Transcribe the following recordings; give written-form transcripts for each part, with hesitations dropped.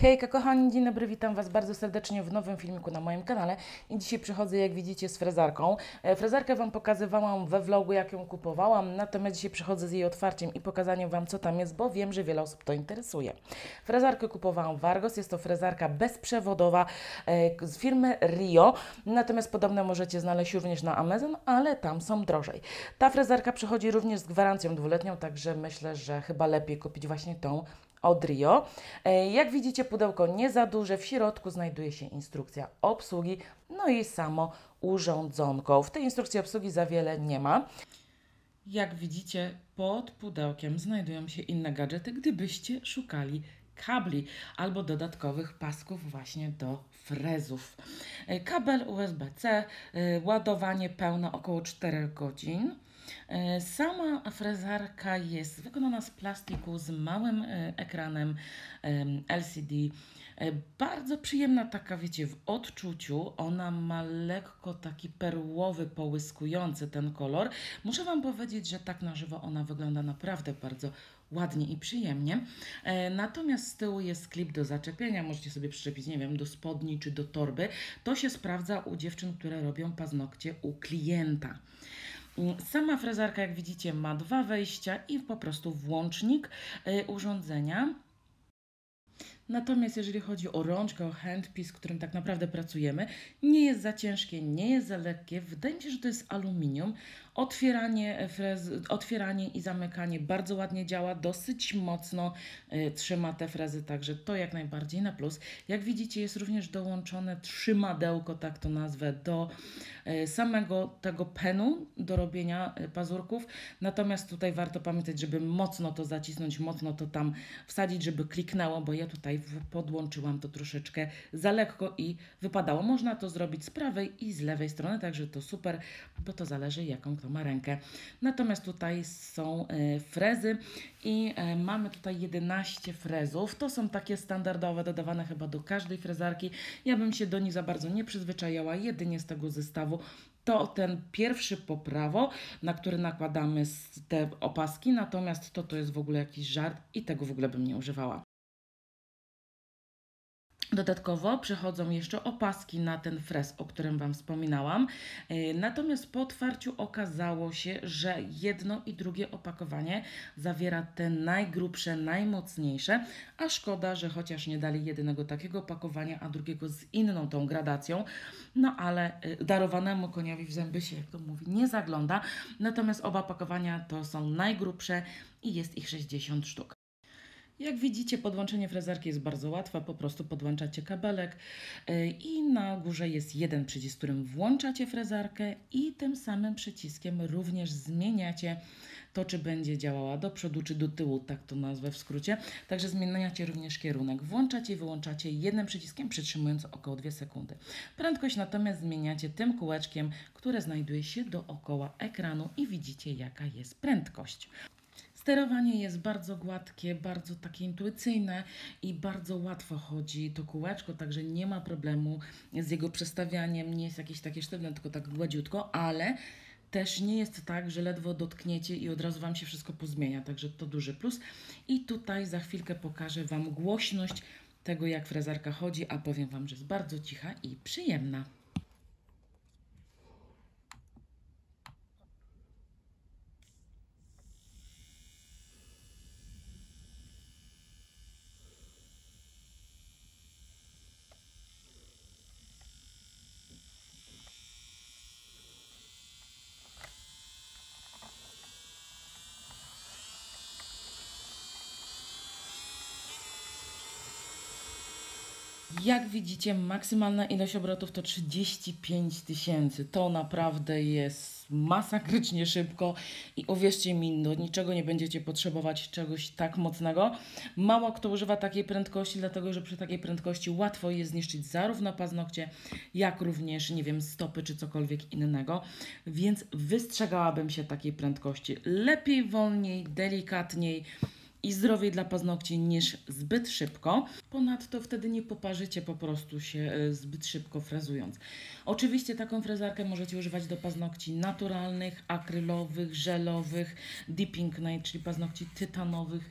Hejka kochani, dzień dobry, witam Was bardzo serdecznie w nowym filmiku na moim kanale i dzisiaj przychodzę, jak widzicie, z frezarką. Frezarkę Wam pokazywałam we vlogu, jak ją kupowałam, natomiast dzisiaj przychodzę z jej otwarciem i pokazaniem Wam, co tam jest, bo wiem, że wiele osób to interesuje. Frezarkę kupowałam w Argos, jest to frezarka bezprzewodowa z firmy Rio, natomiast podobne możecie znaleźć również na Amazon, ale tam są drożej. Ta frezarka przychodzi również z gwarancją dwuletnią, także myślę, że chyba lepiej kupić właśnie tą od Rio. Jak widzicie, pudełko nie za duże, w środku znajduje się instrukcja obsługi, no i samo urządzonko. W tej instrukcji obsługi za wiele nie ma. Jak widzicie, pod pudełkiem znajdują się inne gadżety, gdybyście szukali kabli albo dodatkowych pasków właśnie do frezów. Kabel USB-C, ładowanie pełne około 4 godzin. Sama frezarka jest wykonana z plastiku z małym ekranem LCD. Bardzo przyjemna taka, wiecie, w odczuciu. Ona ma lekko taki perłowy, połyskujący ten kolor. Muszę Wam powiedzieć, że tak na żywo ona wygląda naprawdę bardzo ładnie i przyjemnie. Natomiast z tyłu jest klip do zaczepienia. Możecie sobie przyczepić, nie wiem, do spodni czy do torby. To się sprawdza u dziewczyn, które robią paznokcie u klienta. Sama frezarka, jak widzicie, ma 2 wejścia i po prostu włącznik urządzenia. Natomiast jeżeli chodzi o rączkę, o handpiece, którym tak naprawdę pracujemy, nie jest za ciężkie, nie jest za lekkie. Wydaje mi się, że to jest aluminium. Otwieranie i zamykanie bardzo ładnie działa, dosyć mocno trzyma te frezy, także to jak najbardziej na plus. Jak widzicie, jest również dołączone trzymadełko, tak to nazwę, do samego tego penu do robienia pazurków. Natomiast tutaj warto pamiętać, żeby mocno to zacisnąć, mocno to tam wsadzić, żeby kliknęło, bo ja tutaj podłączyłam to troszeczkę za lekko i wypadało. Można to zrobić z prawej i z lewej strony, także to super, bo to zależy, jaką kto ma rękę. Natomiast tutaj są frezy i mamy tutaj 11 frezów. To są takie standardowe, dodawane chyba do każdej frezarki. Ja bym się do nich za bardzo nie przyzwyczajała, jedynie z tego zestawu. To ten pierwszy po prawo, na który nakładamy te opaski, natomiast to jest w ogóle jakiś żart i tego w ogóle bym nie używała. Dodatkowo przychodzą jeszcze opaski na ten frez, o którym Wam wspominałam. Natomiast po otwarciu okazało się, że jedno i drugie opakowanie zawiera te najgrubsze, najmocniejsze, a szkoda, że chociaż nie dali jednego takiego opakowania, a drugiego z inną tą gradacją, no ale darowanemu koniowi w zęby się, jak to mówi, nie zagląda. Natomiast oba opakowania to są najgrubsze i jest ich 60 sztuk. Jak widzicie, podłączenie frezarki jest bardzo łatwe, po prostu podłączacie kabelek i na górze jest jeden przycisk, którym włączacie frezarkę i tym samym przyciskiem również zmieniacie to, czy będzie działała do przodu, czy do tyłu, tak to nazwę w skrócie. Także zmieniacie również kierunek. Włączacie i wyłączacie jednym przyciskiem, przytrzymując około 2 sekundy. Prędkość natomiast zmieniacie tym kółeczkiem, które znajduje się dookoła ekranu i widzicie, jaka jest prędkość. Sterowanie jest bardzo gładkie, bardzo takie intuicyjne i bardzo łatwo chodzi to kółeczko, także nie ma problemu z jego przestawianiem, nie jest jakieś takie sztywne, tylko tak gładziutko, ale też nie jest tak, że ledwo dotkniecie i od razu Wam się wszystko pozmienia, także to duży plus. I tutaj za chwilkę pokażę Wam głośność tego, jak frezarka chodzi, a powiem Wam, że jest bardzo cicha i przyjemna. Jak widzicie, maksymalna ilość obrotów to 35 000. To naprawdę jest masakrycznie szybko i uwierzcie mi, do niczego nie będziecie potrzebować czegoś tak mocnego. Mało kto używa takiej prędkości, dlatego że przy takiej prędkości łatwo jest zniszczyć zarówno paznokcie, jak również, nie wiem, stopy czy cokolwiek innego. Więc wystrzegałabym się takiej prędkości. Lepiej wolniej, delikatniej i zdrowiej dla paznokci niż zbyt szybko. Ponadto wtedy nie poparzycie po prostu się zbyt szybko frezując. Oczywiście taką frezarkę możecie używać do paznokci naturalnych, akrylowych, żelowych, dipping night, czyli paznokci tytanowych.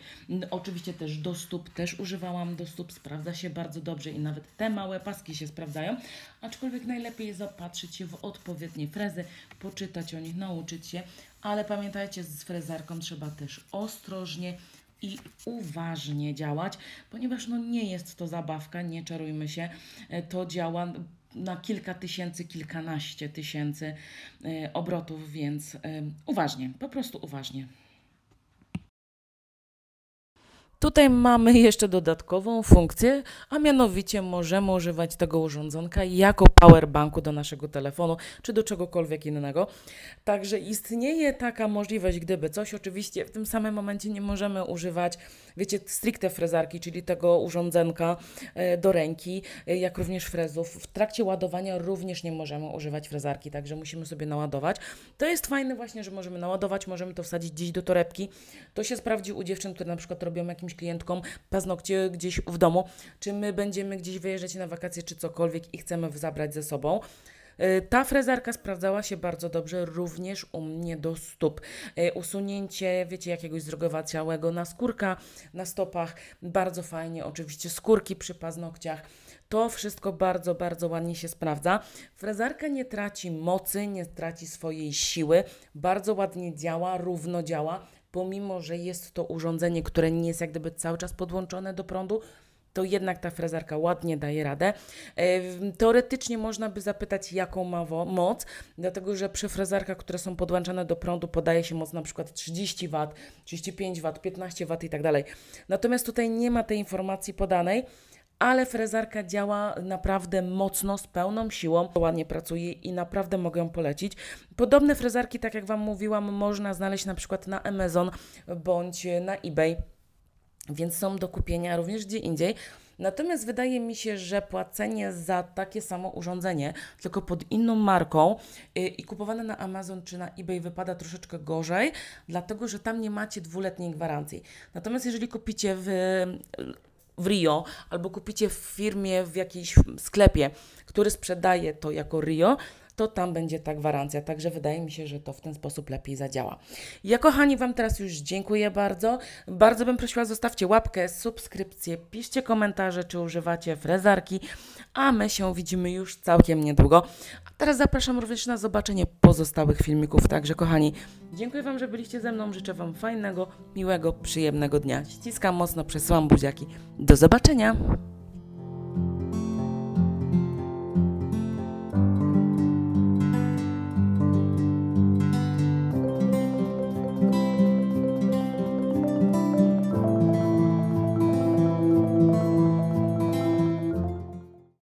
Oczywiście też do stóp, też używałam do stóp, sprawdza się bardzo dobrze i nawet te małe paski się sprawdzają. Aczkolwiek najlepiej jest zaopatrzyć się w odpowiednie frezy, poczytać o nich, nauczyć się, ale pamiętajcie, z frezarką trzeba też ostrożnie i uważnie działać, ponieważ no nie jest to zabawka, nie czarujmy się, to działa na kilka tysięcy, kilkanaście tysięcy obrotów, więc uważnie, po prostu uważnie. Tutaj mamy jeszcze dodatkową funkcję, a mianowicie możemy używać tego urządzonka jako powerbanku do naszego telefonu, czy do czegokolwiek innego. Także istnieje taka możliwość, gdyby coś, oczywiście w tym samym momencie nie możemy używać, wiecie, stricte frezarki, czyli tego urządzenka do ręki, jak również frezów. W trakcie ładowania również nie możemy używać frezarki, także musimy sobie naładować. To jest fajne właśnie, że możemy naładować, możemy to wsadzić gdzieś do torebki. To się sprawdzi u dziewczyn, które na przykład robią jakimś klientkom paznokcie gdzieś w domu, czy my będziemy gdzieś wyjeżdżać na wakacje, czy cokolwiek i chcemy zabrać ze sobą. Ta frezarka sprawdzała się bardzo dobrze również u mnie do stóp. Usunięcie, wiecie, jakiegoś zdrogowacałego naskórka na stopach, bardzo fajnie, oczywiście skórki przy paznokciach. To wszystko bardzo, bardzo ładnie się sprawdza. Frezarka nie traci mocy, nie traci swojej siły, bardzo ładnie działa, równo działa. Pomimo że jest to urządzenie, które nie jest jak gdyby cały czas podłączone do prądu, to jednak ta frezarka ładnie daje radę. Teoretycznie można by zapytać, jaką ma moc, dlatego że przy frezarkach, które są podłączane do prądu, podaje się moc na przykład 30 W, 35 W, 15 W i tak dalej. Natomiast tutaj nie ma tej informacji podanej, ale frezarka działa naprawdę mocno, z pełną siłą, ładnie pracuje i naprawdę mogę ją polecić. Podobne frezarki, tak jak Wam mówiłam, można znaleźć na przykład na Amazon bądź na eBay, więc są do kupienia również gdzie indziej. Natomiast wydaje mi się, że płacenie za takie samo urządzenie, tylko pod inną marką i kupowane na Amazon czy na eBay wypada troszeczkę gorzej, dlatego że tam nie macie 2-letniej gwarancji. Natomiast jeżeli kupicie w Rio albo kupicie w firmie, w jakimś sklepie, który sprzedaje to jako Rio, to tam będzie ta gwarancja. Także wydaje mi się, że to w ten sposób lepiej zadziała. Ja, kochani, Wam teraz już dziękuję bardzo. Bardzo bym prosiła, zostawcie łapkę, subskrypcję, piszcie komentarze, czy używacie frezarki, a my się widzimy już całkiem niedługo. A teraz zapraszam również na zobaczenie pozostałych filmików. Także, kochani, dziękuję Wam, że byliście ze mną. Życzę Wam fajnego, miłego, przyjemnego dnia. Ściskam mocno, przesyłam buziaki. Do zobaczenia!